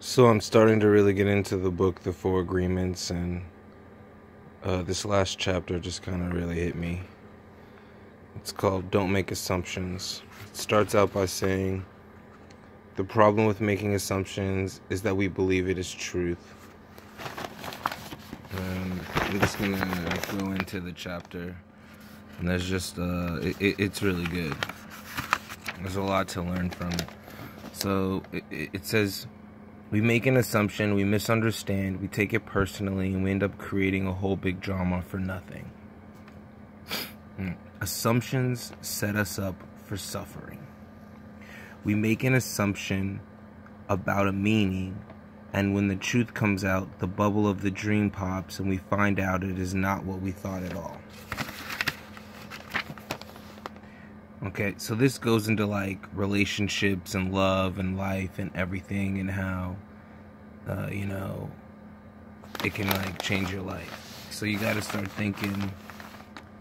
So I'm starting to really get into the book, The Four Agreements, and this last chapter just kind of really hit me. It's called Don't Make Assumptions. It starts out by saying, the problem with making assumptions is that we believe it is truth. And I'm just going to go into the chapter, and there's just, it's really good. There's a lot to learn from it. So it says, we make an assumption, we misunderstand, we take it personally, and we end up creating a whole big drama for nothing. Assumptions set us up for suffering. We make an assumption about a meaning, and when the truth comes out, the bubble of the dream pops, and we find out it is not what we thought at all. Okay, so this goes into like relationships and love and life and everything, and how it can like change your life. So you got to start thinking.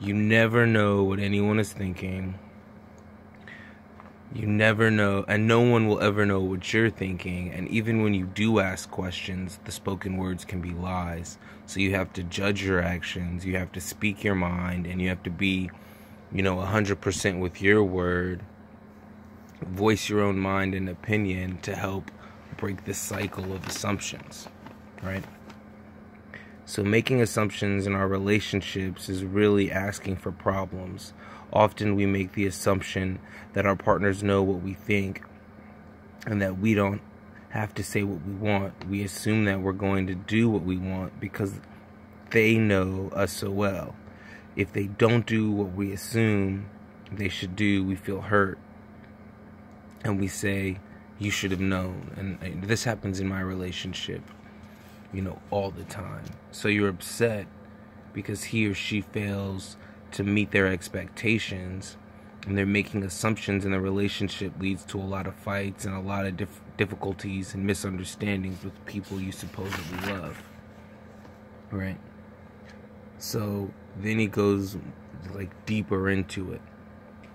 You never know what anyone is thinking. You never know, and no one will ever know what you're thinking. And even when you do ask questions, the spoken words can be lies. So you have to judge your actions, you have to speak your mind, and you have to be 100% with your word, voice your own mind and opinion to help break this cycle of assumptions, right? So making assumptions in our relationships is really asking for problems. Often we make the assumption that our partners know what we think and that we don't have to say what we want. We assume that we're going to do what we want because they know us so well. If they don't do what we assume they should do, we feel hurt. And we say, you should have known. And this happens in my relationship, all the time. So you're upset because he or she fails to meet their expectations, and they're making assumptions, and the relationship leads to a lot of fights and a lot of difficulties and misunderstandings with people you supposedly love, right? So then he goes like deeper into it.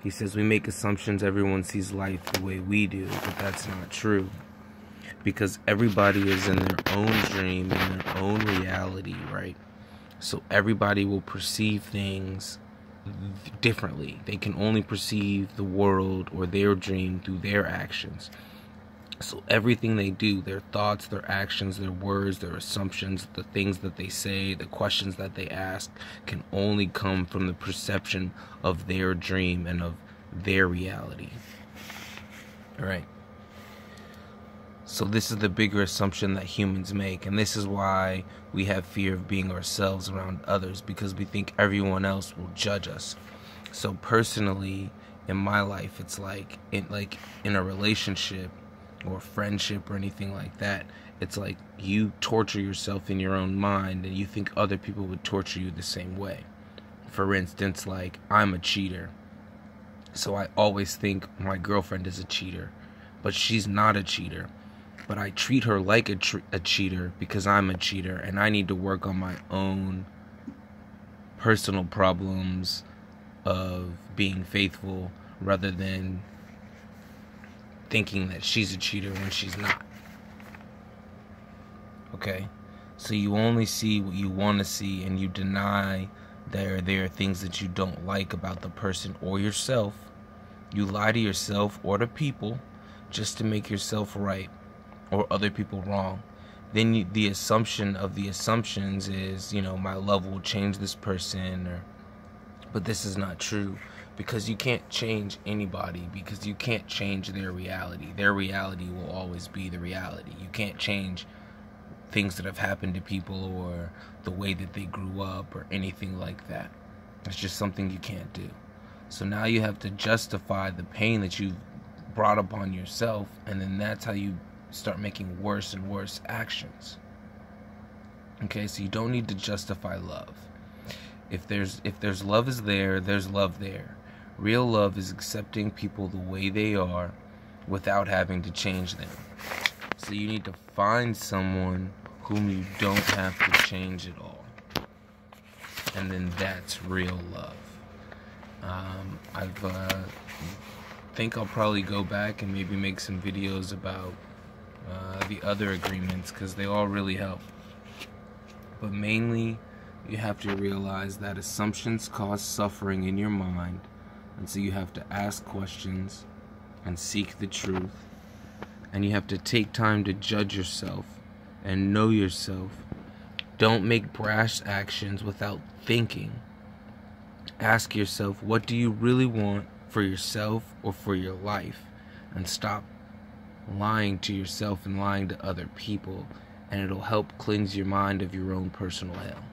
He says, we make assumptions everyone sees life the way we do, but that's not true. Because everybody is in their own dream, in their own reality, right? So everybody will perceive things differently. They can only perceive the world or their dream through their actions. So everything they do, their thoughts, their actions, their words, their assumptions, the things that they say, the questions that they ask, can only come from the perception of their dream and of their reality. All right. So this is the bigger assumption that humans make, and this is why we have fear of being ourselves around others, because we think everyone else will judge us. So personally, in my life, it's like in a relationship or friendship or anything like that, it's like you torture yourself in your own mind and you think other people would torture you the same way. For instance, like, I'm a cheater, so I always think my girlfriend is a cheater, but she's not a cheater. But I treat her like a cheater because I'm a cheater, and I need to work on my own personal problems of being faithful rather than thinking that she's a cheater when she's not. Okay? So you only see what you want to see, and you deny there are things that you don't like about the person or yourself. You lie to yourself or to people just to make yourself right or other people wrong. Then the assumption of the assumptions is, my love will change this person, but this is not true, because you can't change anybody, because you can't change their reality. Their reality will always be the reality. You can't change things that have happened to people or the way that they grew up or anything like that. It's just something you can't do. So now you have to justify the pain that you've brought upon yourself, and then that's how you start making worse and worse actions. Okay, so you don't need to justify love. If there's love is there, there's love there. Real love is accepting people the way they are without having to change them. So you need to find someone whom you don't have to change at all. And then that's real love. I think I'll probably go back and maybe make some videos about the other agreements, because they all really help. But mainly, you have to realize that assumptions cause suffering in your mind, and so you have to ask questions and seek the truth. And you have to take time to judge yourself and know yourself. Don't make brash actions without thinking. Ask yourself, what do you really want for yourself or for your life? And stop lying to yourself and lying to other people, and it'll help cleanse your mind of your own personal hell.